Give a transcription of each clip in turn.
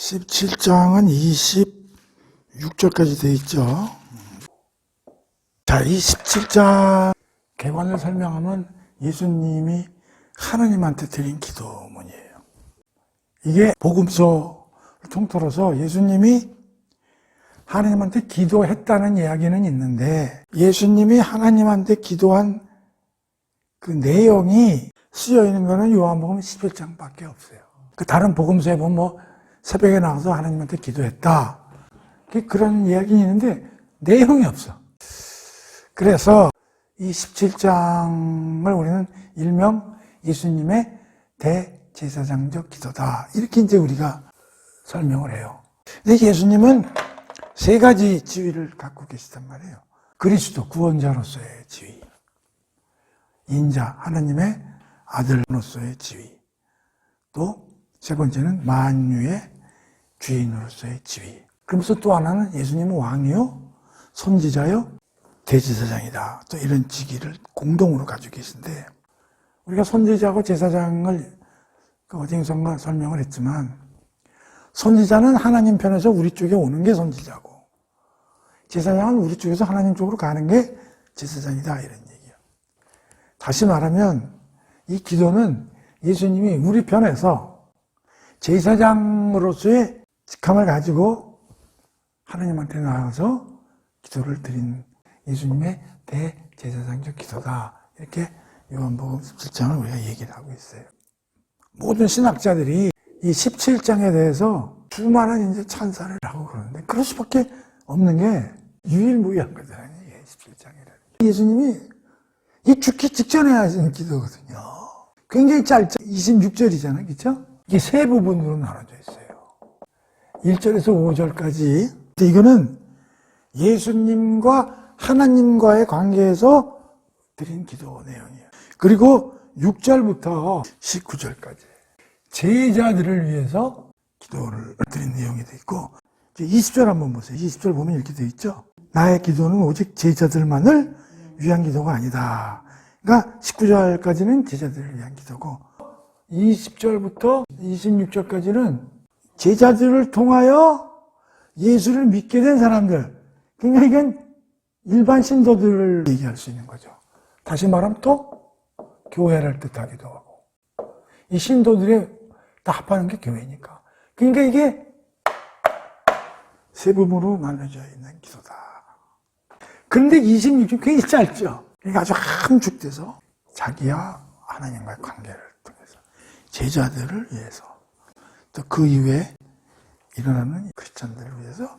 17장은 26절까지 되어 있죠. 자, 이 17장 개관을 설명하면 예수님이 하나님한테 드린 기도문이에요. 이게 복음서를 통틀어서 예수님이 하나님한테 기도했다는 이야기는 있는데, 예수님이 하나님한테 기도한 그 내용이 쓰여 있는 거는 요한복음 11장밖에 없어요. 그 다른 복음서에 보면 새벽에 나와서 하나님한테 기도했다, 그런 이야기는 있는데 내용이 없어. 그래서 이 17장을 우리는 일명 예수님의 대제사장적 기도다, 이렇게 이제 우리가 설명을 해요. 근데 예수님은 세 가지 지위를 갖고 계시단 말이에요. 그리스도 구원자로서의 지위, 인자 하나님의 아들로서의 지위, 또 세 번째는 만유의 주인으로서의 지위. 그러면서 또 하나는 예수님은 왕이요, 선지자요, 대제사장이다, 또 이런 직위를 공동으로 가지고 계신데, 우리가 선지자하고 제사장을 어딘가 설명을 했지만, 선지자는 하나님 편에서 우리 쪽에 오는 게 선지자고, 제사장은 우리 쪽에서 하나님 쪽으로 가는 게 제사장이다, 이런 얘기예요. 다시 말하면 이 기도는 예수님이 우리 편에서 제사장으로서의 직함을 가지고 하나님한테 나아가서 기도를 드린 예수님의 대제사장적 기도다, 이렇게 요한복음 17장을 우리가 얘기를 하고 있어요. 모든 신학자들이 이 17장에 대해서 수많은 이제 찬사를 하고 그러는데, 그럴 수밖에 없는 게 유일무이한 거잖아요, 이게 17장이라는 게. 예수님이 이 죽기 직전에 하시는 기도거든요. 굉장히 짧죠. 26절이잖아요, 그렇죠? 이게 세 부분으로 나눠져 있어요. 1절에서 5절까지. 이거는 예수님과 하나님과의 관계에서 드린 기도 내용이에요. 그리고 6절부터 19절까지 제자들을 위해서 기도를 드린 내용이 되어 있고, 20절 한번 보세요. 20절 보면 이렇게 되어 있죠. 나의 기도는 오직 제자들만을 위한 기도가 아니다. 그러니까 19절까지는 제자들을 위한 기도고, 20절부터 26절까지는 제자들을 통하여 예수를 믿게 된 사람들, 그러니까 이건 일반 신도들을 얘기할 수 있는 거죠. 다시 말하면 또 교회를 뜻하기도 하고, 이 신도들이 다 합하는 게 교회니까. 그러니까 이게 세 부분으로 나눠져 있는 기도다. 그런데 26절 굉장히 짧죠. 그러니까 아주 함축돼서 자기와 하나님과의 관계를 통해서 제자들을 위해서, 또 그 이후에 일어나는 크리스찬들을 위해서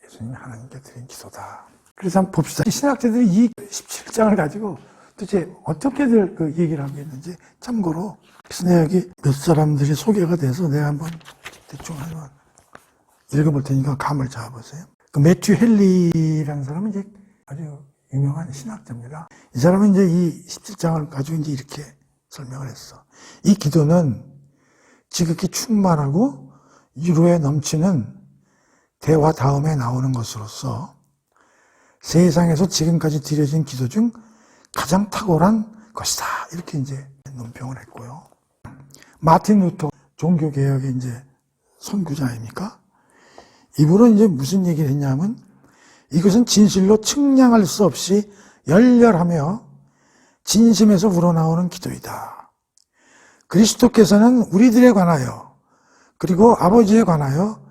예수님이 하나님께 드린 기도다. 그래서 한번 봅시다. 신학자들이 이 17장을 가지고 도대체 어떻게들 그 얘기를 하고 있는지 참고로, 그래서 내가 여기 몇 사람들이 소개가 돼서 내가 한번 대충 한번 읽어볼 테니까 감을 잡아보세요. 그 매튜 헨리라는 사람은 이제 아주 유명한 신학자입니다. 이 사람은 이제 이 17장을 가지고 이제 이렇게 설명을 했어. 이 기도는 지극히 충만하고 위로에 넘치는 대화 다음에 나오는 것으로서 세상에서 지금까지 드려진 기도 중 가장 탁월한 것이다, 이렇게 이제 논평을 했고요. 마틴 루터, 종교개혁의 이제 선구자 아닙니까? 이분은 이제 무슨 얘기를 했냐면, 이것은 진실로 측량할 수 없이 열렬하며 진심에서 우러나오는 기도이다. 그리스도께서는 우리들에 관하여 그리고 아버지에 관하여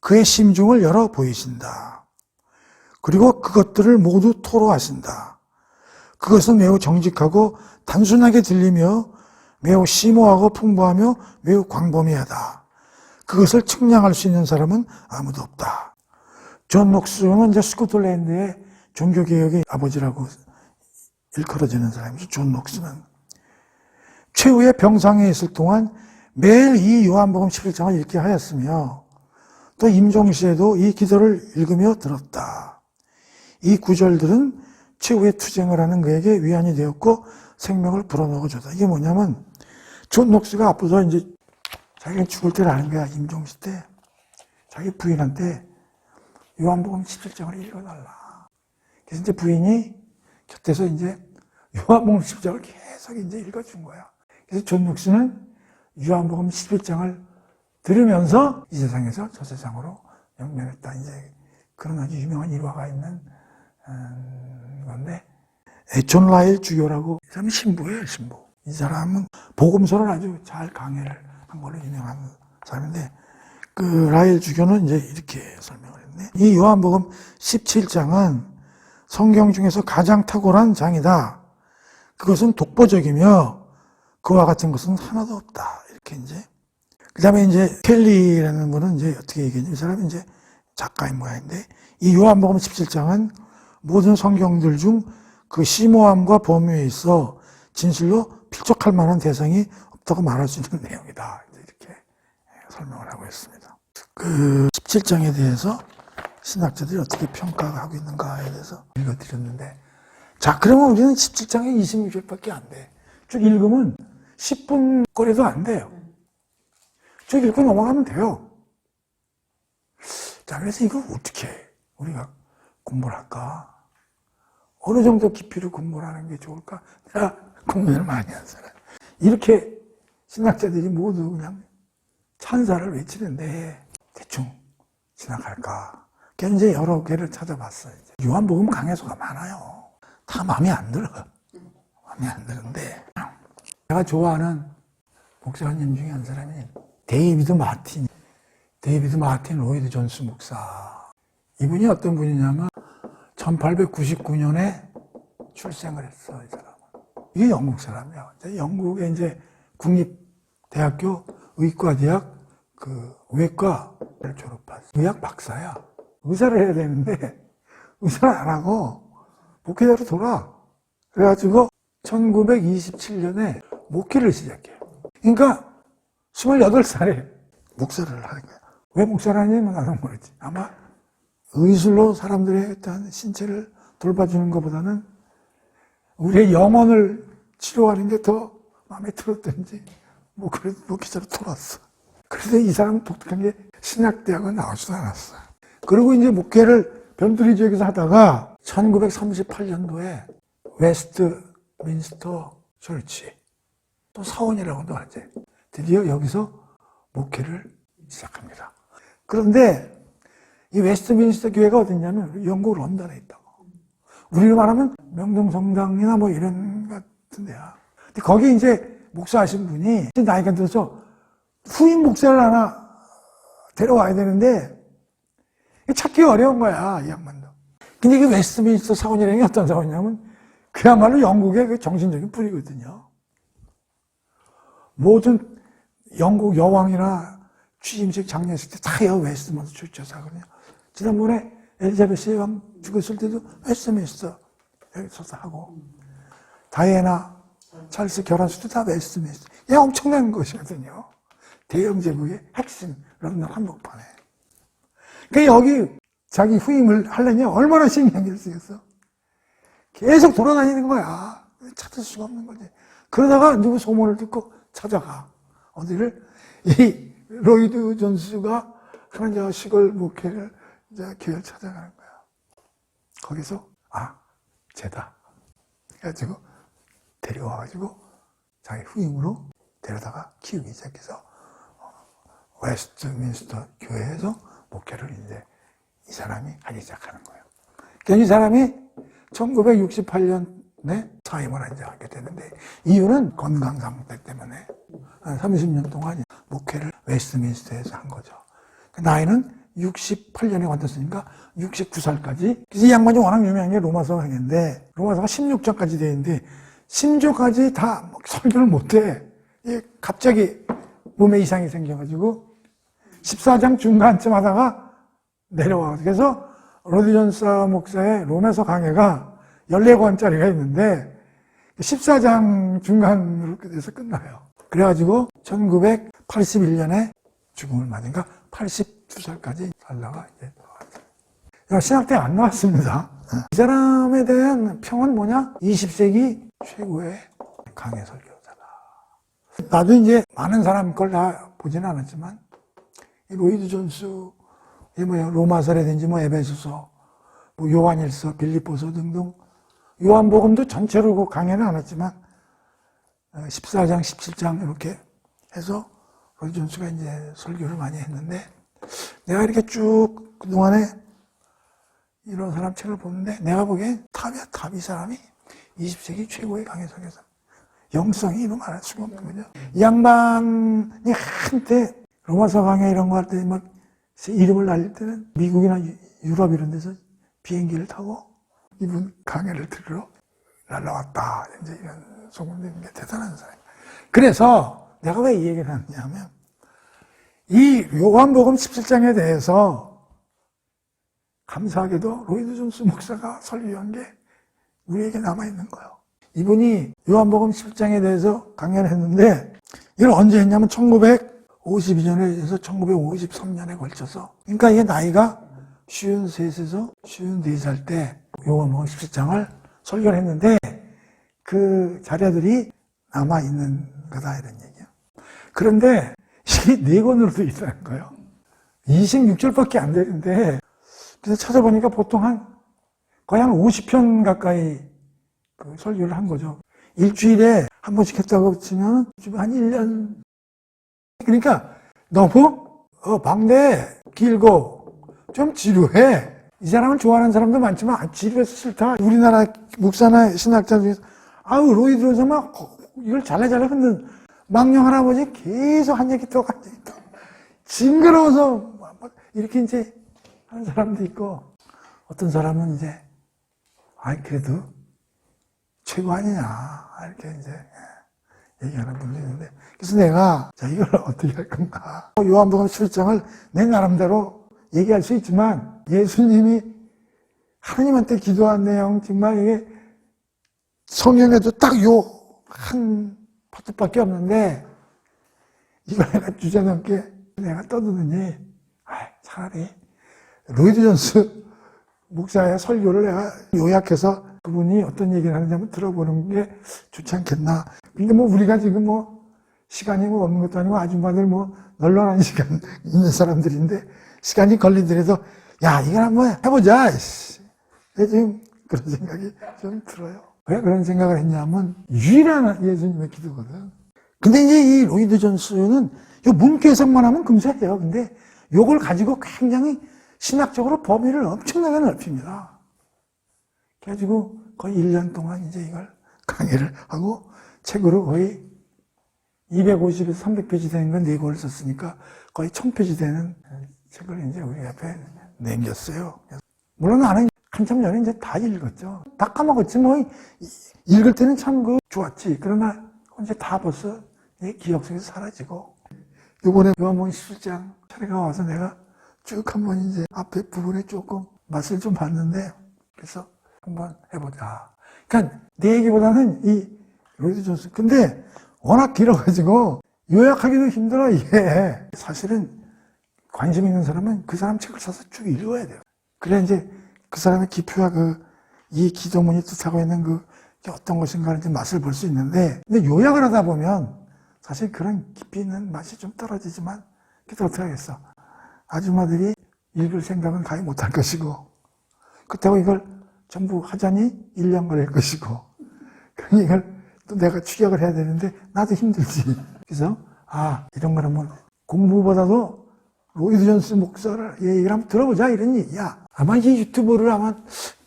그의 심중을 열어 보이신다. 그리고 그것들을 모두 토로하신다. 그것은 매우 정직하고 단순하게 들리며 매우 심오하고 풍부하며 매우 광범위하다. 그것을 측량할 수 있는 사람은 아무도 없다. 존 녹스는 이제 스코틀랜드의 종교개혁의 아버지라고 일컬어지는 사람이죠. 존 녹스는 최후의 병상에 있을 동안 매일 이 요한복음 11장을 읽게 하였으며, 또 임종시에도 이 기도를 읽으며 들었다. 이 구절들은 최후의 투쟁을 하는 그에게 위안이 되었고 생명을 불어넣어줬다. 이게 뭐냐면, 존 녹스가 앞서서 이제 자기가 죽을 때를 아는 거야. 임종시 때 자기 부인한테 요한복음 17장을 읽어달라. 그래서 이제 부인이 곁에서 이제 요한복음 17장을 계속 이제 읽어준 거야. 그래서 존 녹스는 요한복음 11장을 들으면서 이 세상에서 저 세상으로 영면했다. 이제 그런 아주 유명한 일화가 있는 건데, 존 라일 주교라고, 이 사람이 신부예요, 신부. 이 사람은 복음서를 아주 잘 강해를 한 걸로 유명한 사람인데, 그 라일 주교는 이제 이렇게 설명을 했네. 이 요한복음 17장은 성경 중에서 가장 탁월한 장이다. 그것은 독보적이며 그와 같은 것은 하나도 없다. 이렇게 이제. 그 다음에 이제 켈리라는 분은 이제 어떻게 얘기했냐. 이 사람이 이제 작가인 모양인데, 이 요한복음 17장은 모든 성경들 중 그 심오함과 범위에 있어 진실로 필적할 만한 대상이 없다고 말할 수 있는 내용이다. 이렇게 설명을 하고 있습니다. 그 17장에 대해서 신학자들이 어떻게 평가하고 있는가에 대해서 읽어드렸는데, 자, 그러면 우리는 17장에 26절밖에 안 돼. 쭉 읽으면 10분 거리도 안 돼요. 쭉 읽고 넘어가면 돼요. 자, 그래서 이걸 어떻게 우리가 공부를 할까? 어느 정도 깊이로 공부를 하는 게 좋을까? 내가 공부를 많이 한 사람. 이렇게 신학자들이 모두 그냥 찬사를 외치는데 대충 지나갈까? 그래서 이제 여러 개를 찾아봤어요. 요한복음 강해서가 많아요. 다 마음에 안 들어. 마음에 안 드는데, 제가 좋아하는 목사님 중에 한 사람이 데이비드 마틴 로이드 존스 목사. 이분이 어떤 분이냐면 1899년에 출생을 했어, 이 사람은. 이게 영국 사람이야. 영국의 이제 국립대학교 의과대학 그 외과를 졸업한 의학 박사야. 의사를 해야 되는데 의사를 안 하고 목회자로 돌아. 그래가지고 1927년에 목회를 시작해. 그러니까 28살에 목사를 하는 거야. 왜 목사를 하냐면 나도 모르지. 아마 의술로 사람들의 어떤 신체를 돌봐주는 것보다는 우리의 영혼을 치료하는 게 더 마음에 들었던지 뭐 그래도 목회자로 돌았어. 그래서 이 사람은 독특한 게 신학대학은 나오지도 않았어. 그리고 이제 목회를 변두리 지역에서 하다가 1938년도에 웨스트민스터 철치, 또 사원이라고도 하지. 드디어 여기서 목회를 시작합니다. 그런데 이 웨스트민스터 교회가 어딨냐면 영국 런던에 있다고. 우리로 말하면 명동성당이나 뭐 이런 같은 데야. 근데 거기 이제 목사하신 분이 나이가 들어서 후임 목사를 하나 데려와야 되는데 찾기 어려운 거야, 이 양반도. 근데 그 웨스트민스터 사원이라는 게 어떤 사원이냐면 그야말로 영국의 그 정신적인 뿌리거든요. 모든 영국 여왕이나 취임식 장례식 때 다 웨스트민스터 출처에서 하거든요. 지난번에 엘리자베스 여왕 죽었을 때도 웨스트민스터 여기서 하고, 다이애나 찰스 결혼식 때 다 웨스트민스터. 이게 엄청난 것이거든요. 대영 제국의 핵심 런던 한복판에. 그러니까 여기 자기 후임을 하려면 얼마나 신경을 쓰겠어? 계속 돌아다니는 거야. 찾을 수가 없는 거지. 그러다가 누구 소문을 듣고 찾아가. 어디를? 이 로이드 존스가 하는 저 시골 목회를 이제 교회를 찾아가는 거야. 거기서 쟤다. 그래가지고 데려와가지고 자기 후임으로 데려다가 키우기 시작해서 웨스트민스터 교회에서 목회를 이제 이 사람이 하기 시작하는 거예요. 그러니까 이 사람이 1968년에 사임을 이제 하게 되는데, 이유는 건강 상태 때문에 한 30년 동안 목회를 웨스트민스터에서 한 거죠. 나이는 68년에 완전했으니까 69살까지. 그래서 이 양반이 워낙 유명한 게 로마서 강의인데, 로마서가 16장까지 되어 있는데 16까지 다 설교를 못해. 갑자기 몸에 이상이 생겨가지고 14장 중간쯤 하다가 내려와. 그래서 로이드 존스 목사의 로마서 강해가 14권짜리가 있는데 14장 중간으로 돼서 끝나요. 그래가지고 1981년에 죽음을 맞으니까 82살까지 살다가 이제 나왔어요. 신학대 안 나왔습니다. 이 사람에 대한 평은 뭐냐? 20세기 최고의 강해 설교자다. 나도 이제 많은 사람 걸 다 보진 않았지만, 이 로이드 존스의 로마서라든지 에베소서, 요한일서, 빌립보서 등등, 요한복음도 전체로 강해는 안 했지만 14장, 17장 이렇게 해서 로이드 존스가 이제 설교를 많이 했는데, 내가 이렇게 쭉 그동안에 이런 사람 책을 보는데, 내가 보기엔 탑이야, 탑. 이 사람이 20세기 최고의 강해 설교사. 영성이 이루 말할 수가 없는 거죠. 이 양반이 한때 로마서 강해 이런 거 할 때 막 이름을 날릴 때는 미국이나 유럽 이런 데서 비행기를 타고 이분 강해를 들으러 날라왔다. 이제 이런 소문되는 게 대단한 사람. 그래서 내가 왜 이 얘기를 하느냐면, 이 요한복음 17장에 대해서 감사하게도 로이드 존스 목사가 설교한 게 우리에게 남아있는 거예요. 이분이 요한복음 17장에 대해서 강연을 했는데, 이걸 언제 했냐면 1952년에 해서 1953년에 걸쳐서, 그러니까 이게 나이가 53에서 54살 때 요한복음 17장을 설교를 했는데, 그 자료들이 남아있는 거다 이런 얘기야. 그런데 이게 4권으로도 있다는 거예요. 26절밖에 안 되는데, 그래서 찾아보니까 보통 거의 한 50편 가까이 그 설교를 한 거죠. 일주일에 한 번씩 했다고 치면 한 1년. 그러니까 너무 방대, 길고 좀 지루해. 이 사람을 좋아하는 사람도 많지만 지루해서 싫다. 우리나라 목사나 신학자 중에서 로이드 존스 막 이걸 잘래 흔든 망령 할아버지 계속 한 얘기 또 한 얘기 또 징그러워서 이렇게 이제 하는 사람도 있고, 어떤 사람은 이제 그래도 최고 아니냐 이렇게 이제 얘기하는 분도 있는데, 그래서 내가 이걸 어떻게 할 건가. 요한복음 17장을 내 나름대로 얘기할 수 있지만, 예수님이 하나님한테 기도한 내용 정말 이게 성경에도 딱 요 한 파트밖에 없는데, 이걸 내가 주제넘게 내가 떠드느니 차라리 로이드 존스 목사의 설교를 내가 요약해서 그분이 어떤 얘기를 하는지 한번 들어보는 게 좋지 않겠나. 근데 우리가 지금 시간이 없는 것도 아니고 아줌마들 널널한 시간 있는 사람들인데, 시간이 걸리더라도 이걸 한번 해보자. 지금 그런 생각이 좀 들어요. 왜 그런 생각을 했냐면, 유일한 예수님의 기도거든. 근데 이제 이 로이드 존스는 요 문구 해석만 하면 금세 해요. 근데 요걸 가지고 굉장히 신학적으로 범위를 엄청나게 넓힙니다. 그래가지고 거의 1년 동안 이제 이걸 강의를 하고, 책으로 거의 250에서 300페이지 되는 건 4권을 썼으니까 거의 1000페이지 되는 책을 이제 우리 앞에 남겼어요. 물론 나는 한참 전에 이제 다 읽었죠. 다 까먹었지. 읽을 때는 참 좋았지. 그러나 이제 다 벌써 내 기억 속에서 사라지고, 이번에 요한복음 17장 차례가 와서 내가 쭉 한번 이제 앞에 부분에 조금 맛을 좀 봤는데, 그래서 한번 해보자. 그러니까 내 얘기보다는 이 로이드 존스. 근데 워낙 길어가지고 요약하기도 힘들어, 이게. 사실은 관심 있는 사람은 그 사람 책을 사서 쭉 읽어야 돼요. 그래야 이제 그 사람의 기표와 이 기도문이 뜻하고 있는 게 어떤 것인가 하는 맛을 볼 수 있는데, 근데 요약을 하다 보면 사실 그런 깊이 있는 맛이 좀 떨어지지만, 그래도 어떻게 하겠어. 아줌마들이 읽을 생각은 가히 못할 것이고, 그렇다고 이걸 전부 하자니 1년 걸릴 것이고, 그러니 이걸 또 내가 추격을 해야 되는데 나도 힘들지. 그래서 이런 거는 공부보다도 로이드 존스 목사를 얘기를 한번 들어보자 이런 얘기야. 아마 이 유튜브를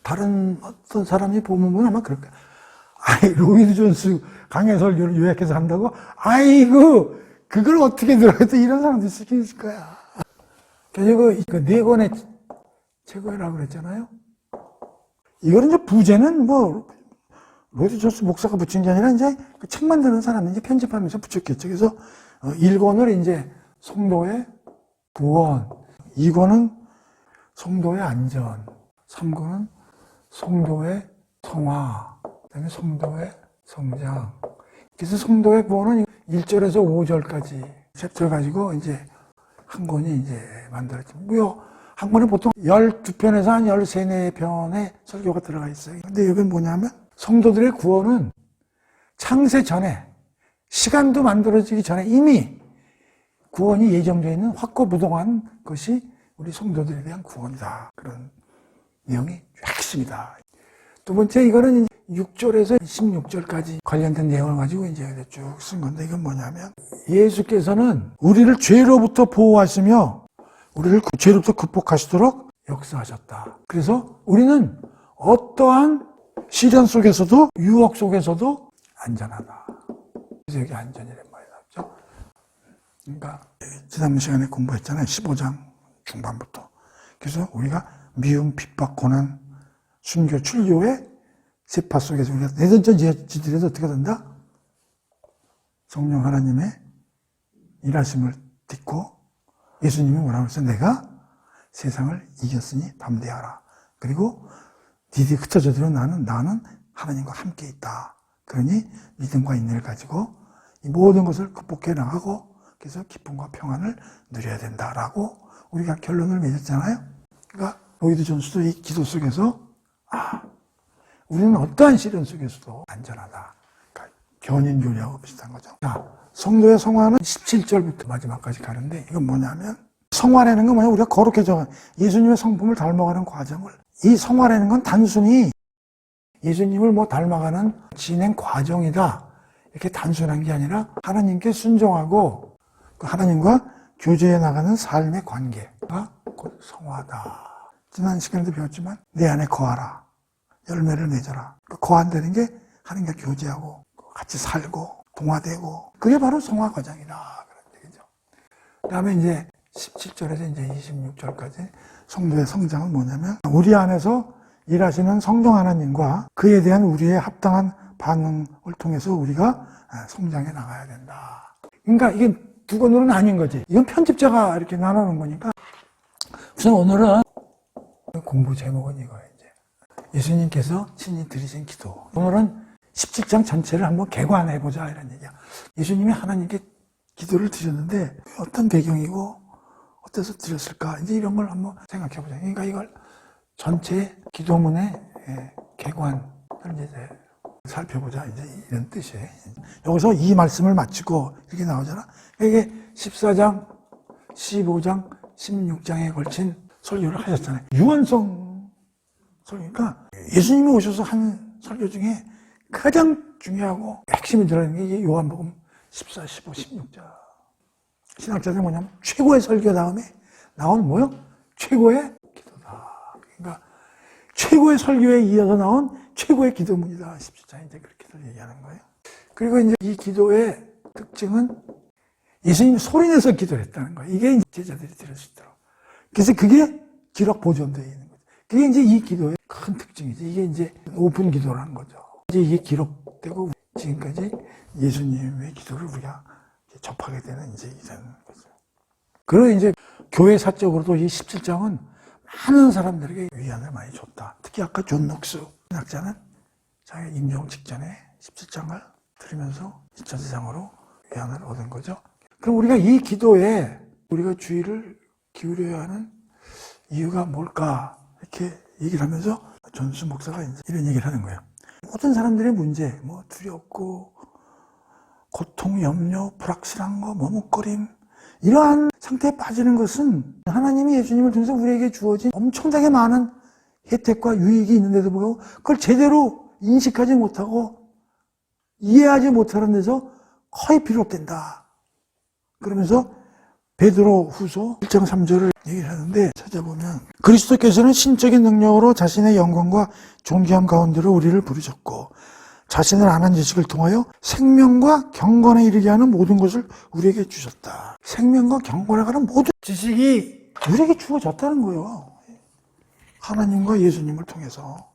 다른 어떤 사람이 보면 아마 그럴 거야. 로이드 존스 강해 설교를 요약해서 한다고? 그걸 어떻게 들어야겠다, 이런 사람도 있을 거야. 그리고 그 4권의 책이라고 그랬잖아요. 이거는 이제 부제는 로이드 존스 목사가 붙인 게 아니라 이제 그 책 만드는 사람이 이제 편집하면서 붙였겠죠. 그래서 1권을 이제 성도의 구원, 2권은 성도의 안전, 3권은 성도의 성화, 그다음에 성도의 성장. 그래서 성도의 구원은 1절에서 5절까지 챕터를 가지고 이제 한 권이 이제 만들어집니다. 한 권에 보통 12편에서 한 13, 14편의 설교가 들어가 있어요. 근데 여기는 뭐냐면, 성도들의 구원은 창세 전에, 시간도 만들어지기 전에 이미 구원이 예정되어 있는 확고부동한 것이 우리 성도들에 대한 구원이다. 그런 내용이 핵심이다. 두 번째, 이거는 6절에서 16절까지 관련된 내용을 가지고 이제 쭉 쓴 건데, 이건 뭐냐면, 예수께서는 우리를 죄로부터 보호하시며, 우리를 죄로부터 극복하시도록 역사하셨다. 그래서 우리는 어떠한 시련 속에서도, 유혹 속에서도 안전하다. 그래서 여기 안전이란 말이 나왔죠. 그러니까, 지난 시간에 공부했잖아요. 15장 중반부터. 그래서 우리가 미움, 핍박, 고난, 순교, 출교의 세파 속에서 우리가 내전전 지들에서 어떻게 된다? 성령 하나님의 일하심을 딛고 예수님이 뭐라고 했어요? 내가 세상을 이겼으니 담대하라. 그리고 니들이 흩어져도 나는 하나님과 함께 있다. 그러니 믿음과 인내를 가지고 이 모든 것을 극복해 나가고 그래서 기쁨과 평안을 누려야 된다라고 우리가 결론을 맺었잖아요. 그러니까 로이드 존스도 이 기도 속에서 우리는 어떠한 시련 속에서도 안전하다. 그러니까 견인교리하고 비슷한 거죠. 자, 성도의 성화는 17절부터 마지막까지 가는데 이건 뭐냐면 성화라는 건 뭐냐? 우리가 거룩해져 예수님의 성품을 닮아가는 과정을 이 성화라는 건 단순히 예수님을 닮아가는 진행 과정이다. 이렇게 단순한 게 아니라 하나님께 순종하고 그 하나님과 교제해 나가는 삶의 관계가 곧 성화다. 지난 시간에도 배웠지만 내 안에 거하라. 열매를 맺어라. 거한다는 게 하나님과 교제하고 같이 살고 동화되고 그게 바로 성화 과정이다. 그런 얘기죠. 그 다음에 이제 17절에서 이제 26절까지 성도의 성장은 뭐냐면 우리 안에서 일하시는 성령 하나님과 그에 대한 우리의 합당한 반응을 통해서 우리가 성장해 나가야 된다. 그러니까 이게 두 권으로 나뉜 거지. 이건 편집자가 이렇게 나누는 거니까. 우선 오늘은 공부 제목은 이거예요. 이제 예수님께서 친히 드리신 기도. 오늘은 17장 전체를 한번 개관해보자 이런 얘기야. 예수님이 하나님께 기도를 드렸는데 어떤 배경이고 어때서 드렸을까? 이제 이런 걸 한번 생각해보자. 그러니까 이걸 전체 기도문의 개관을 이제 살펴보자. 이제 이런 뜻이에요. 여기서 이 말씀을 마치고 이렇게 나오잖아. 이게 14장, 15장, 16장에 걸친 설교를 하셨잖아요. 유언성 설교니까 예수님이 오셔서 한 설교 중에 가장 중요하고 핵심이 들어있는 게 이게 요한복음 14, 15, 16장. 신학자들은 뭐냐면 최고의 설교 다음에 나온 뭐요? 최고의 기도다. 그러니까 최고의 설교에 이어서 나온 최고의 기도문이다. 17장 이제 그렇게들 얘기하는 거예요. 그리고 이제 이 기도의 특징은 예수님이 소리내서 기도를 했다는 거예요. 이게 이제 제자들이 들을 수 있도록. 그래서 그게 기록 보존되어 있는 거죠. 그게 이제 이 기도의 큰 특징이지. 이게 이제 오픈 기도라는 거죠. 이제 이게 기록되고 지금까지 예수님의 기도를 우리가 접하게 되는 이제 이런 거죠. 그리고 이제 교회 사적으로도 이 17장은 많은 사람들에게 위안을 많이 줬다. 특히 아까 존 녹스 신학자는 자기 임종 직전에 17장을 들으면서 2차 세상으로 위안을 얻은 거죠. 그럼 우리가 이 기도에 우리가 주의를 기울여야 하는 이유가 뭘까? 이렇게 얘기를 하면서 존스 목사가 이제 이런 얘기를 하는 거예요. 모든 사람들의 문제, 두렵고, 고통, 염려, 불확실한 거, 머뭇거림, 이러한 상태에 빠지는 것은 하나님이 예수님을 통해서 우리에게 주어진 엄청나게 많은 혜택과 유익이 있는데도 불구하고 그걸 제대로 인식하지 못하고 이해하지 못하는 데서 거의 비롯된다. 그러면서 베드로 후서 1장 3절을 얘기를 하는데 찾아보면 그리스도께서는 신적인 능력으로 자신의 영광과 존귀함 가운데로 우리를 부르셨고 자신을 아는 지식을 통하여 생명과 경건에 이르게 하는 모든 것을 우리에게 주셨다. 생명과 경건에 관한 모든 지식이 우리에게 주어졌다는 거예요. 하나님과 예수님을 통해서.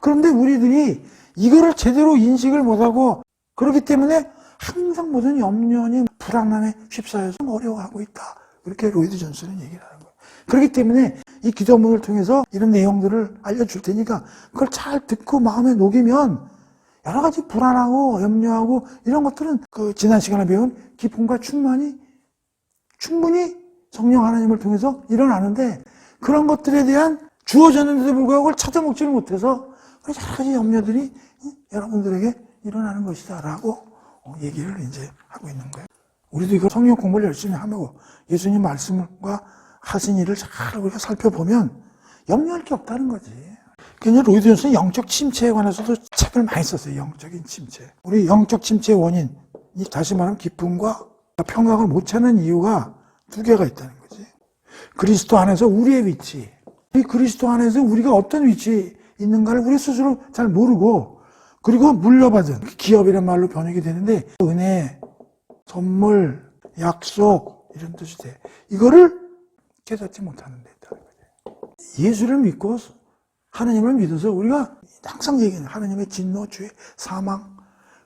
그런데 우리들이 이거를 제대로 인식을 못하고 그렇기 때문에 항상 모든 염려니 불안함에 휩싸여서 어려워하고 있다. 이렇게 로이드 존스는 얘기를 하는 거예요. 그렇기 때문에 이 기도문을 통해서 이런 내용들을 알려줄 테니까 그걸 잘 듣고 마음에 녹이면 여러 가지 불안하고 염려하고 이런 것들은 그 지난 시간에 배운 기쁨과 충만이 충분히 성령 하나님을 통해서 일어나는데 그런 것들에 대한 주어졌는데도 불구하고 그걸 찾아먹지를 못해서 여러 가지 염려들이 여러분들에게 일어나는 것이다 라고 얘기를 이제 하고 있는 거예요. 우리도 이거 성경 공부를 열심히 하고 예수님 말씀과 하신 일을 잘 우리가 살펴보면 염려할 게 없다는 거지. 그러니까 로이드 존슨은 영적 침체에 관해서도 책을 많이 썼어요. 영적인 침체. 우리 영적 침체의 원인, 다시 말하면 기쁨과 평강을 못 찾는 이유가 두 개가 있다는 거지. 그리스도 안에서 우리의 위치, 이 그리스도 안에서 우리가 어떤 위치에 있는가를 우리 스스로 잘 모르고, 그리고 물려받은 기업이란 말로 번역이 되는데 은혜, 선물, 약속 이런 뜻이 돼. 이거를 깨닫지 못하는 데 있다는 거죠. 예수를 믿고 하나님을 믿어서 우리가 항상 얘기하는 하나님의 진노, 죄, 사망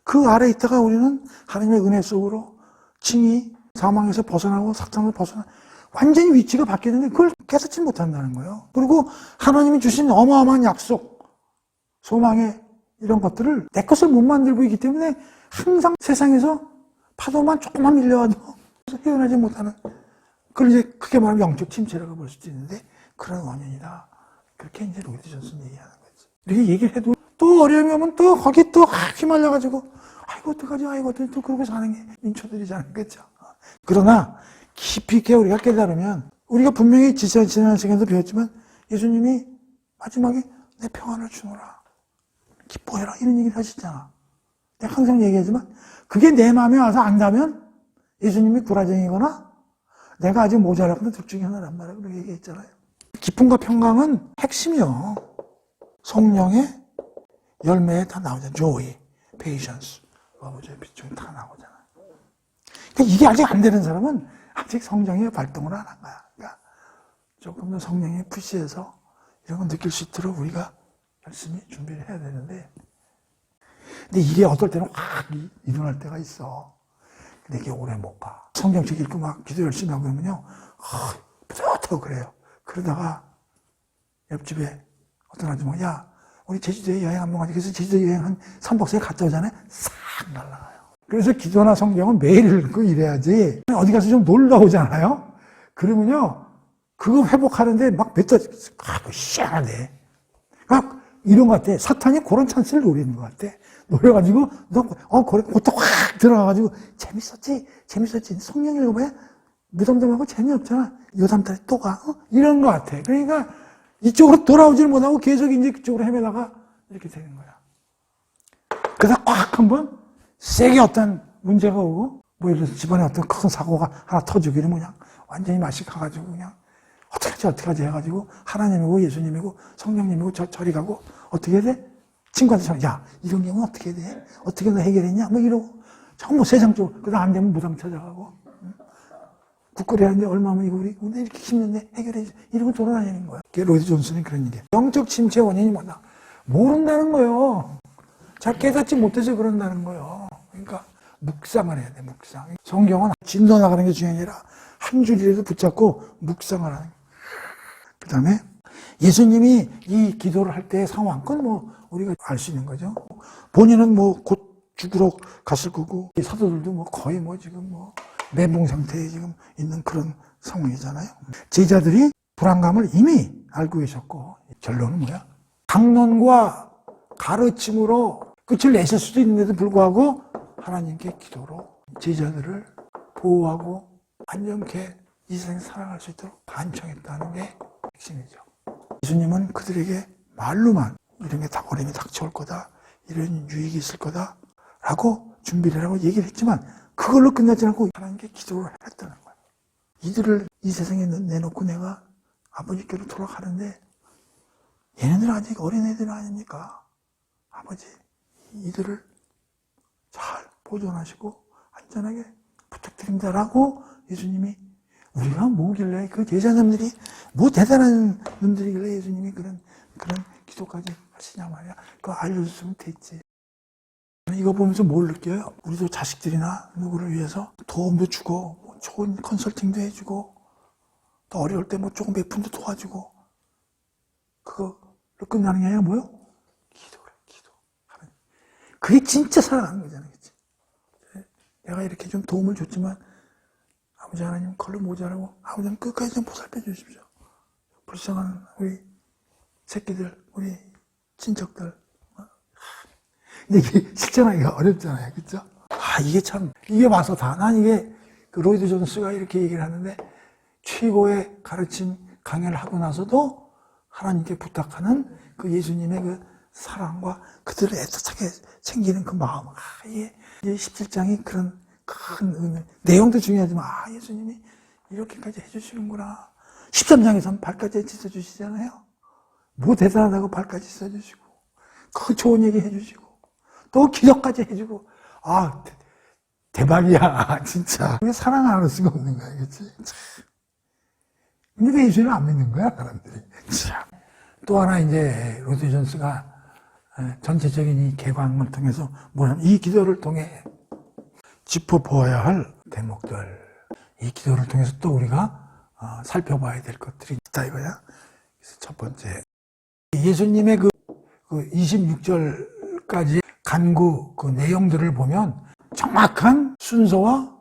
그 아래 있다가 우리는 하나님의 은혜 속으로 칭의, 사망에서 벗어나고 사탄에서 벗어나 완전히 위치가 바뀌는데 그걸 깨닫지 못한다는 거예요. 그리고 하나님이 주신 어마어마한 약속, 소망의 이런 것들을 내 것을 못 만들고 있기 때문에 항상 세상에서 파도만 조금만 밀려와도 헤어나지 못하는, 그걸 이제 크게 말하면 영적 침체라고 볼 수도 있는데 그런 원인이다. 그렇게 이제 로이드 존슨이 얘기하는 거지. 이렇게 얘기를 해도 또 어려움이 오면 또 거기 또 휘말려가지고 아이고 어떡하지, 아이고 또 그러고 사는 게 민초들이잖아요. 그렇죠? 그러나 깊이 있게 우리가 깨달으면, 우리가 분명히 지난 시간에도 배웠지만 예수님이 마지막에 내 평안을 주노라, 기뻐해라 이런 얘기를 하시잖아. 내가 항상 얘기하지만 그게 내 마음에 와서 안다면 예수님이 구라쟁이거나 내가 아직 모자라거나 둘 중에 하나란 말이야. 그렇게 얘기했잖아요. 기쁨과 평강은 핵심이요. 성령의 열매에 다 나오잖아요. joy, patience, love, 비중이 다 나오잖아요. 그러니까 이게 아직 안 되는 사람은 아직 성령의 발동을 안 한 거야. 그러니까 조금 더 성령에 푸시해서 이런 걸 느낄 수 있도록 우리가 열심히 준비를 해야 되는데, 근데 이게 어떨 때는 확 일어날 때가 있어. 근데 이게 오래 못 가. 성경책 읽고 막 기도 열심히 하고 그러면요, 뿌듯하고 그래요. 그러다가 옆집에 어떤 아줌마가, 야, 우리 제주도에 여행 한번 가자. 그래서 제주도 여행 한 3박 4일 갔다 오잖아요. 싹 날아가요. 그래서 기도나 성경은 매일 읽고 이래야지. 어디 가서 좀 놀다 오잖아요. 그러면요, 그거 회복하는데 막 몇 달, 희한하네. 막 이런 것 같아. 사탄이 그런 찬스를 노리는 것 같아. 노려가지고, 그래, 그때 확 들어가가지고, 재밌었지? 성령이 뭐야? 무덤덤하고 재미없잖아. 요 다음 달에 또 가? 이런 것 같아. 그러니까 이쪽으로 돌아오질 못하고 계속 이제 그쪽으로 헤매다가 이렇게 되는 거야. 그러다 꽉 한번 세게 어떤 문제가 오고, 뭐 예를 들어서 집안에 어떤 큰 사고가 하나 터지고 이러면 그냥 완전히 맛이 가가지고 그냥 어떡하지 해가지고 하나님이고 예수님이고 성령님이고 저리 가고 어떻게 해야 돼? 친구한테 전화, 야, 이런 경우 어떻게 해야 돼? 어떻게 너 해결했냐? 뭐 이러고 전부 세상적으로. 그러다 안 되면 무당 찾아가고, 국거리 하는데 얼마면 이거 우리 이렇게 힘든데 해결해 줘. 이러고 돌아다니는 거야. 로이드 존슨이 그런 얘기야. 영적 침체 원인이 뭐냐? 모른다는 거예요. 잘 깨닫지 못해서 그런다는 거예요. 그러니까 묵상을 해야 돼, 묵상. 성경은 진도 나가는 게 중요한 게 아니라 한 줄이라도 붙잡고 묵상을 하는 거예요. 그 다음에 예수님이 이 기도를 할 때의 상황, 그건 뭐 우리가 알 수 있는 거죠. 본인은 뭐 곧 죽으러 갔을 거고, 사도들도 뭐 거의 뭐 지금 뭐 멘붕 상태에 지금 있는 그런 상황이잖아요. 제자들이 불안감을 이미 알고 계셨고, 결론은 뭐야? 강론과 가르침으로 끝을 내실 수도 있는데도 불구하고 하나님께 기도로 제자들을 보호하고 안전케 이 세상에 살아갈 수 있도록 반청했다는 게 핵심이죠. 예수님은 그들에게 말로만 이런 게 다 어려움이 닥쳐올 거다, 이런 유익이 있을 거다 라고 준비를 하고 얘기를 했지만 그걸로 끝나지 않고 하나님께 기도를 했다는 거예요. 이들을 이 세상에 내놓고 내가 아버지께로 돌아가는데 얘네들 아직 어린애들 아닙니까? 아버지, 이들을 잘 보존하시고 안전하게 부탁드립니다라고 예수님이, 우리가 뭐길래 그 제자님들이 뭐 대단한 놈들이길래 예수님이 그런 기도까지 하시냐 말이야. 그거 알려줬으면 됐지. 이거 보면서 뭘 느껴요? 우리도 자식들이나 누구를 위해서 도움도 주고 뭐 좋은 컨설팅도 해주고 또 어려울 때 뭐 조금 몇 푼도 도와주고, 그거로 끝나는 게 아니라 뭐요? 기도하는. 그게 진짜 사랑하는 거잖아요. 그치? 내가 이렇게 좀 도움을 줬지만 아버지 하나님 걸로 모자라고 아버지는 끝까지 좀 보살펴 주십시오. 불쌍한 우리 새끼들, 우리 친척들. 근데 이게 실천하기가 어렵잖아요. 그죠? 이게 참, 이게 와서 다. 난 이게 그 로이드 존스가 이렇게 얘기를 하는데 최고의 가르침 강연을 하고 나서도 하나님께 부탁하는 그 예수님의 그 사랑과 그들을 애틋하게 챙기는 그 마음. 이게 17장이 그런 큰 의미, 내용도 중요하지만, 예수님이 이렇게까지 해주시는구나. 13장에서는 발까지 씻어주시잖아요. 뭐 대단하다고 발까지 씻어주시고, 그 좋은 얘기 해주시고, 또 기적까지 해주고, 대박이야, 진짜. 왜 사랑 안 할 수가 없는 거야, 그치? 근데 왜 예수님을 안 믿는 거야, 사람들이? 참. 또 하나 이제, 로드 존스가 전체적인 이 개방을 통해서 뭐냐면, 이 기도를 통해 짚어보아야 할 대목들, 이 기도를 통해서 또 우리가 살펴봐야 될 것들이 있다, 이거야. 그래서 첫 번째, 예수님의 그 26절까지 간구 그 내용들을 보면 정확한 순서와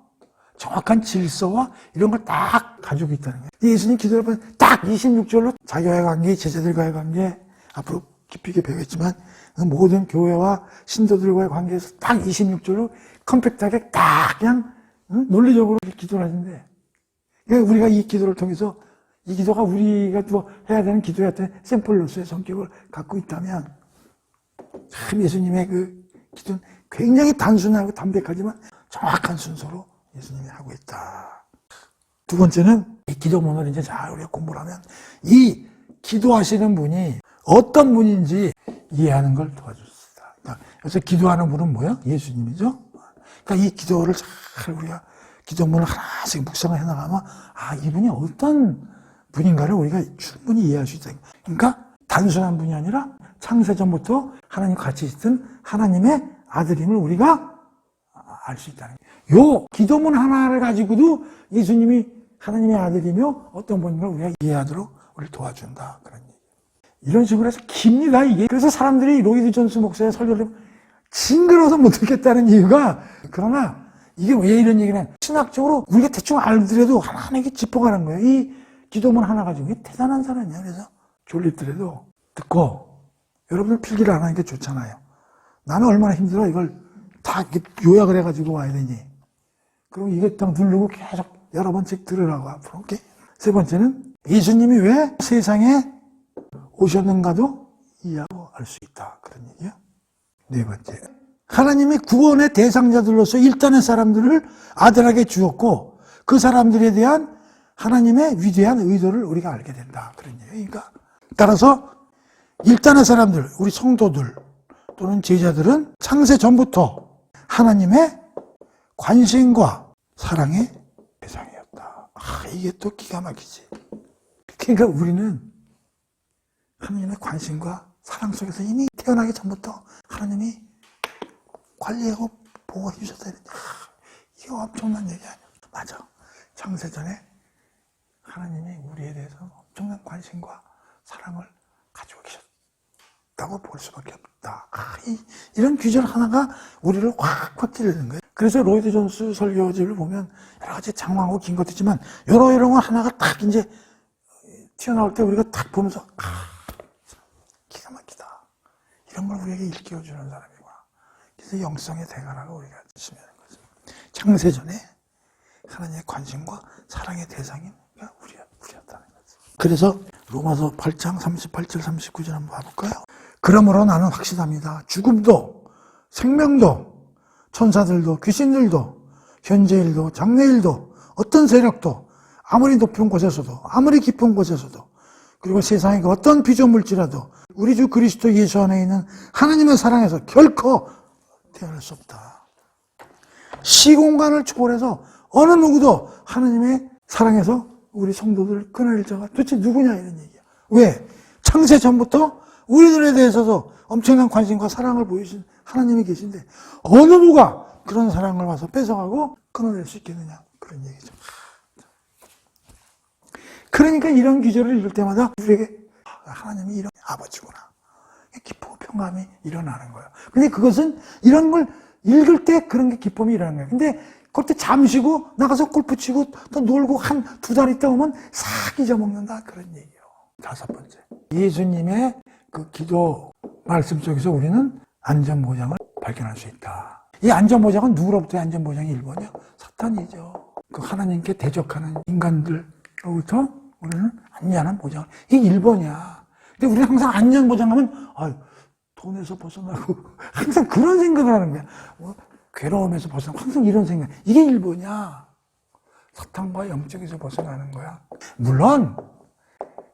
정확한 질서와 이런 걸 딱 가지고 있다는 거예요. 예수님 기도를 보면 딱 26절로 자기와의 관계, 제자들과의 관계, 앞으로 깊이 있게 배우겠지만 모든 교회와 신도들과의 관계에서 딱 26절로 컴팩트하게 딱 그냥 논리적으로 기도를 하는데, 그러니까 우리가 이 기도를 통해서 이 기도가 우리가 또 해야 되는 기도였던 샘플로서의 성격을 갖고 있다면 참 예수님의 그 기도는 굉장히 단순하고 담백하지만 정확한 순서로 예수님이 하고 있다. 두 번째는 이 기도문을 이제 잘 우리가 공부를 하면 이 기도하시는 분이 어떤 분인지 이해하는 걸 도와줍니다. 그러니까 그래서 기도하는 분은 뭐야? 예수님이죠. 그러니까 이 기도를 잘 우리가 기도문을 하나씩 묵상을 해나가면 이분이 어떤 분인가를 우리가 충분히 이해할 수 있다. 그러니까 단순한 분이 아니라 창세전부터 하나님 같이 있던 하나님의 아들임을 우리가 알 수 있다는 거예요. 요 기도문 하나를 가지고도 예수님이 하나님의 아들이며 어떤 분인가를 우리가 이해하도록 우리를 도와준다. 그런 얘기예요. 이런 식으로 해서 깁니다, 이게. 그래서 사람들이 로이드 존스 목사의 설교를 징그러워서 못 듣겠다는 이유가, 그러나 이게 왜 이런 얘기냐. 신학적으로 우리가 대충 알더라도 하나하나 이렇게 짚어가는 거예요. 이 기도문 하나 가지고. 이게 대단한 사람이에요. 그래서 졸립더라도 듣고, 여러분들 필기를 안 하니까 좋잖아요. 나는 얼마나 힘들어. 이걸 다 이렇게 요약을 해가지고 와야 되니. 그럼 이게 딱 누르고 계속 여러 번씩 들으라고 앞으로. 오케이? 세 번째는 예수님이 왜 세상에 오셨는가도 이해하고 알 수 있다. 그런 얘기예요. 네 번째. 하나님이 구원의 대상자들로서 일단의 사람들을 아들에게 주었고 그 사람들에 대한 하나님의 위대한 의도를 우리가 알게 된다. 그런 얘기예요. 그러니까 따라서 일단의 사람들, 우리 성도들 또는 제자들은 창세 전부터 하나님의 관심과 사랑의 대상이었다. 이게 또 기가 막히지. 그러니까 우리는 하나님의 관심과 사랑 속에서 이미 태어나기 전부터 하나님이 관리하고 보호해 주셨다. 이게 엄청난 얘기 아니야. 맞아. 창세전에 하나님이 우리에 대해서 엄청난 관심과 사랑을 가지고 계셨다고 볼 수밖에 없다. 이런 규절 하나가 우리를 확 찌르는 거예요. 그래서 로이드 존스 설교집을 보면 여러 가지 장황하고 긴 것도 있지만 이런 거 하나가 딱 이제 튀어나올 때 우리가 딱 보면서 기가 막히다. 이런 걸 우리에게 일깨워주는 사람이구나. 그래서 영성의 대가라고 우리가 지면하는 거죠. 창세전에 하나님의 관심과 사랑의 대상이 우리였다는 거죠. 그래서 로마서 8장 38절 39절 한번 봐볼까요? 그러므로 나는 확신합니다. 죽음도 생명도 천사들도 귀신들도 현재일도 장래일도 어떤 세력도 아무리 높은 곳에서도 아무리 깊은 곳에서도 그리고 세상의 어떤 피조물질라도 우리 주 그리스도 예수 안에 있는 하나님의 사랑에서 결코 태어날 수 없다. 시공간을 초월해서 어느 누구도 하나님의 사랑에서 우리 성도들을 끊어낼 자가 도대체 누구냐 이런 얘기야. 왜? 창세 전부터 우리들에 대해서도 엄청난 관심과 사랑을 보이신 하나님이 계신데 어느 누가 그런 사랑을 와서 뺏어가고 끊어낼 수 있겠느냐 그런 얘기죠. 그러니까 이런 기절을 읽을 때마다 우리에게 하나님이 이런 아버지구나. 기쁘고 평감이 일어나는 거예요. 근데 그것은 이런 걸 읽을 때 그런 게 기쁨이 일어나는 거예요. 근데 그때 잠쉬고 나가서 골프 치고 또 놀고 한 두 달 있다 오면 싹 잊어먹는다 그런 얘기예요. 다섯 번째. 예수님의 그 기도 말씀 속에서 우리는 안전보장을 발견할 수 있다. 이 안전보장은 누구로부터의 안전보장이 1번이요? 사탄이죠. 그 하나님께 대적하는 인간들로부터 우리는 안전한 보장. 이게 1번이야. 근데 우리는 항상 안전보장하면, 돈에서 벗어나고, 항상 그런 생각을 하는 거야. 괴로움에서 벗어나고, 항상 이런 생각. 이게 일부냐? 사탄과 영적에서 벗어나는 거야. 물론,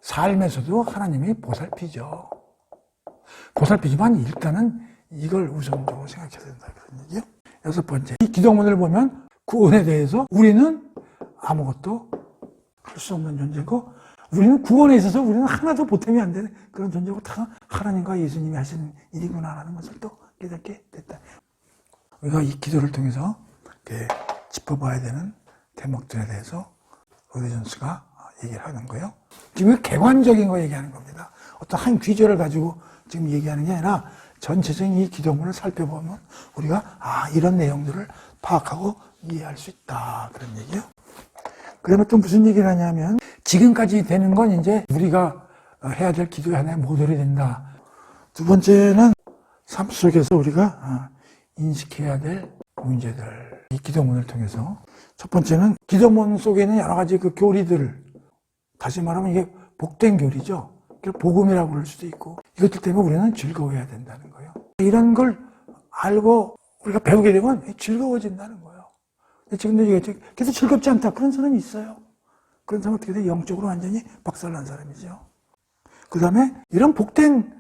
삶에서도 하나님이 보살피죠. 보살피지만 일단은 이걸 우선적으로 생각해야 된다. 그런 얘기요. 6번째. 이 기도문을 보면 구원에 대해서 우리는 아무것도 할 수 없는 존재고, 우리는 구원에 있어서 우리는 하나도 보탬이 안 되는 그런 존재고, 다 하나님과 예수님이 하시는 일이구나라는 것을 또 깨닫게 됐다. 우리가 이 기도를 통해서 이렇게 짚어봐야 되는 대목들에 대해서 로이존스가 얘기를 하는 거예요. 지금 객관적인 거 얘기하는 겁니다. 어떤 한 귀절을 가지고 지금 얘기하는 게 아니라 전체적인 이 기도문을 살펴보면 우리가 이런 내용들을 파악하고 이해할 수 있다. 그런 얘기예요. 그러면 또 무슨 얘기를 하냐면 지금까지 되는 건 이제 우리가 해야 될 기도의 하나의 모델이 된다. 두 번째는 삶 속에서 우리가 인식해야 될 문제들. 이 기도문을 통해서 첫 번째는 기도문 속에는 여러 가지 그 교리들, 다시 말하면 이게 복된 교리죠. 복음이라고 부를 수도 있고, 이것들 때문에 우리는 즐거워해야 된다는 거예요. 이런 걸 알고 우리가 배우게 되면 즐거워진다는 거예요. 지금도 얘기했죠. 계속 즐겁지 않다. 그런 사람이 있어요. 그런 사람은 어떻게 돼? 영적으로 완전히 박살난 사람이죠. 그 다음에 이런 복된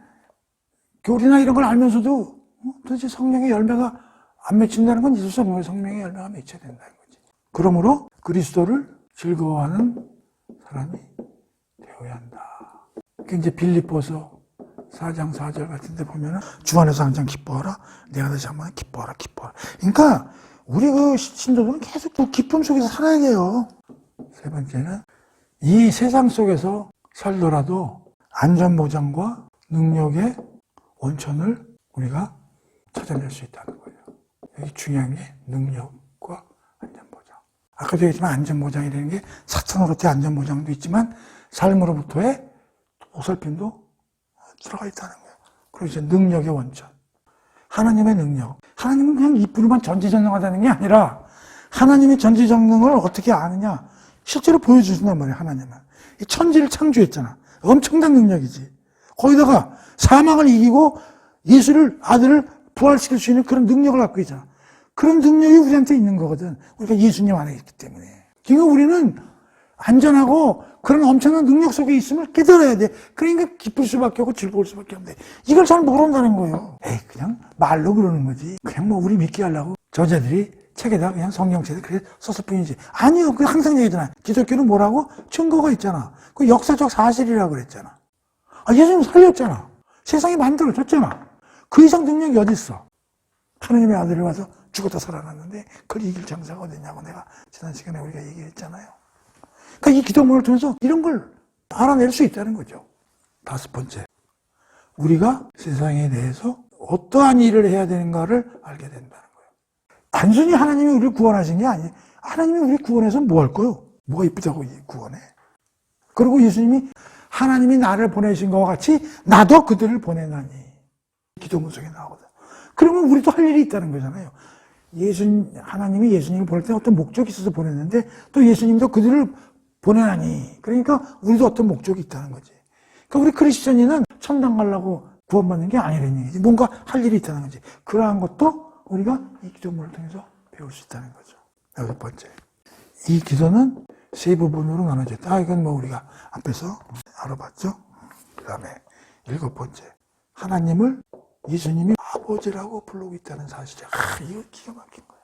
교리나 이런 걸 알면서도 도대체 성령의 열매가 안 맺힌다는 건 있을 수 없는 거예요. 성령의 열매가 맺혀야 된다는 거지. 그러므로 그리스도를 즐거워하는 사람이 되어야 한다. 이제 빌립보서 4장 4절 같은 데 보면은 주 안에서 항상 기뻐하라. 내가 다시 한번 기뻐하라. 그러니까 우리 그 신도들은 계속 그 기쁨 속에서 살아야 돼요. 세 번째는 이 세상 속에서 살더라도 안전보장과 능력의 원천을 우리가 찾아낼 수 있다는 거예요. 여기 중요한 게 능력과 안전보장. 아까도 얘기했지만 안전보장이라는 게 사탄으로부터의 안전보장도 있지만 삶으로부터의 보살핌도 들어가 있다는 거예요. 그리고 이제 능력의 원천. 하나님의 능력. 하나님은 그냥 입으로만 전지전능하다는 게 아니라 하나님의 전지전능을 어떻게 아느냐. 실제로 보여주신단 말이에요, 하나님은. 이 천지를 창조했잖아. 엄청난 능력이지. 거기다가 사망을 이기고 예수를, 아들을 부활시킬 수 있는 그런 능력을 갖고 있잖아. 그런 능력이 우리한테 있는 거거든. 우리가 예수님 안에 있기 때문에. 지금 우리는 안전하고 그런 엄청난 능력 속에 있음을 깨달아야 돼. 그러니까 기쁠 수밖에 없고 즐거울 수밖에 없는데 이걸 잘 모른다는 거예요. 그냥 말로 그러는 거지. 그냥 우리 믿게 하려고 저자들이 책에다 그냥 성경책에 그렇게 썼을 뿐이지. 아니요. 그 항상 얘기잖아. 기독교는 뭐라고? 증거가 있잖아. 그 역사적 사실이라고 그랬잖아. 예수님 살렸잖아. 세상이 만들어졌잖아. 그 이상 능력이 어디 있어? 하나님의 아들이 와서 죽었다 살아났는데 그걸 이길 장사가 어딨냐고 내가 지난 시간에 우리가 얘기했잖아요. 그러니까 이 기도문을 통해서 이런 걸 알아낼 수 있다는 거죠. 5번째, 우리가 세상에 대해서 어떠한 일을 해야 되는가를 알게 된다는 거예요. 단순히 하나님이 우리를 구원하신 게 아니에요. 하나님이 우리를 구원해서 뭐 할 거예요? 뭐가 이쁘다고 구원해? 그리고 예수님이 하나님이 나를 보내신 것과 같이 나도 그들을 보내나니. 기도문 속에 나오거든. 그러면 우리도 할 일이 있다는 거잖아요. 하나님이 예수님을 보낼 때 어떤 목적이 있어서 보냈는데 또 예수님도 그들을 보내나니. 그러니까 우리도 어떤 목적이 있다는 거지. 그러니까 우리 크리스천인은 천당 가려고 구원받는 게 아니라는 얘기지. 뭔가 할 일이 있다는 거지. 그러한 것도 우리가 이 기도문을 통해서 배울 수 있다는 거죠. 6번째. 이 기도는 세 부분으로 나눠져 있다. 이건 우리가 앞에서 알아봤죠. 그 다음에 7번째. 하나님을 예수님이 아버지라고 부르고 있다는 사실이야. 이거 기가 막힌 거야.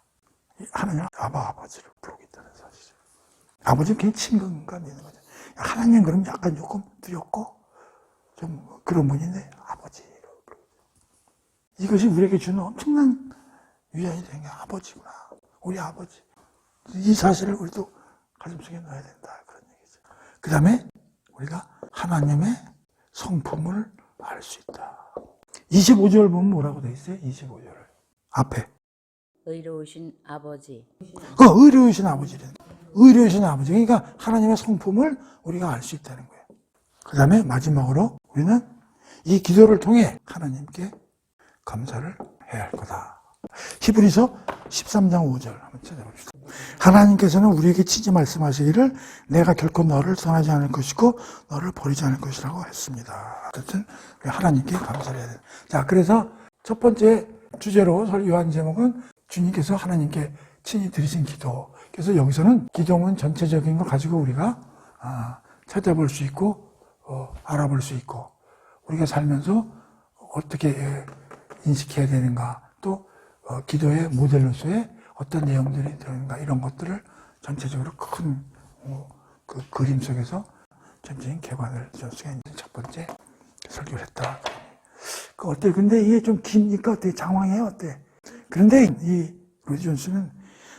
하나님 아버지를 부르고 있다는 사실이야. 아버지는 그냥 친근감 있는 거죠. 하나님 그럼 약간 조금 두렵고 좀 그런 분인데 아버지로 부르고 있다. 이것이 우리에게 주는 엄청난 위안이 되는 게 아버지구나. 우리 아버지. 이 사실을 우리도 가슴속에 넣어야 된다. 그런 얘기죠. 그 다음에 우리가 하나님의 성품을 알 수 있다. 25절 보면 뭐라고 돼 있어요? 25절을. 앞에. 의로우신 아버지. 의로우신 아버지래. 의로우신 아버지. 그러니까 하나님의 성품을 우리가 알 수 있다는 거예요. 그 다음에 마지막으로 우리는 이 기도를 통해 하나님께 감사를 해야 할 거다. 히브리서 13장 5절 한번 찾아봅시다. 하나님께서는 우리에게 친히 말씀하시기를 내가 결코 너를 떠나지 않을 것이고 너를 버리지 않을 것이라고 했습니다. 어쨌든 하나님께 감사를 해야 돼요. 자, 그래서 첫 번째 주제로 설교한 제목은 주님께서 하나님께 친히 드리신 기도. 그래서 여기서는 기도문 전체적인 걸 가지고 우리가 찾아볼 수 있고 알아볼 수 있고 우리가 살면서 어떻게 인식해야 되는가 또 기도의 모델로서의 어떤 내용들이 들어있는가 이런 것들을 전체적으로 큰 그 그림 속에서 전체적인 개관을 줄 수가 있는 첫 번째 설교를 했다. 그 어때? 근데 이게 좀 기니까 어때? 장황해요? 어때? 그런데 이 로이드 존스는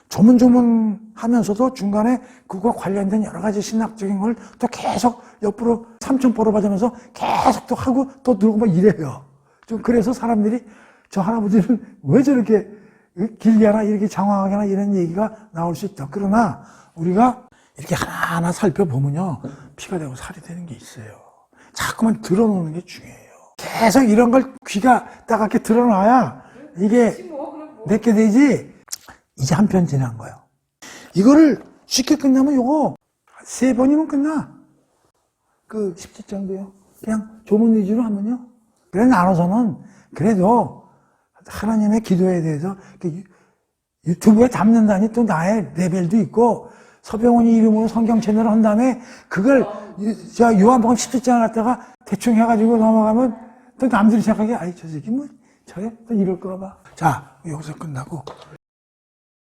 조문조문하면서도 중간에 그거 관련된 여러 가지 신학적인 걸 또 계속 옆으로 삼천포로 받으면서 계속 또 하고 또 누르고 막 이래요. 좀 그래서 사람들이 저 할아버지는 왜 저렇게 길게 하나 이렇게 장황하게 하나 이런 얘기가 나올 수 있다. 그러나 우리가 이렇게 하나하나 살펴보면요. 피가 되고 살이 되는 게 있어요. 자꾸만 드러놓는 게 중요해요. 계속 이런 걸 귀가 따갑게 드러놔야 이게 내게 되지. 이제 한 편 지난 거예요. 이거를 쉽게 끝나면 요거 3번이면 끝나. 그 10지정도요. 그냥 조문 위주로 하면요. 그래 나눠서는 그래도 하나님의 기도에 대해서 유튜브에 담는다니 또 나의 레벨도 있고 서병훈이 이름으로 성경 채널을 한 다음에 그걸 요한복음 10장 갖다가 대충 해가지고 넘어가면 또 남들이 생각하기에 아이 저 새끼 뭐 저래 또 이럴 거가 봐. 자 여기서 끝나고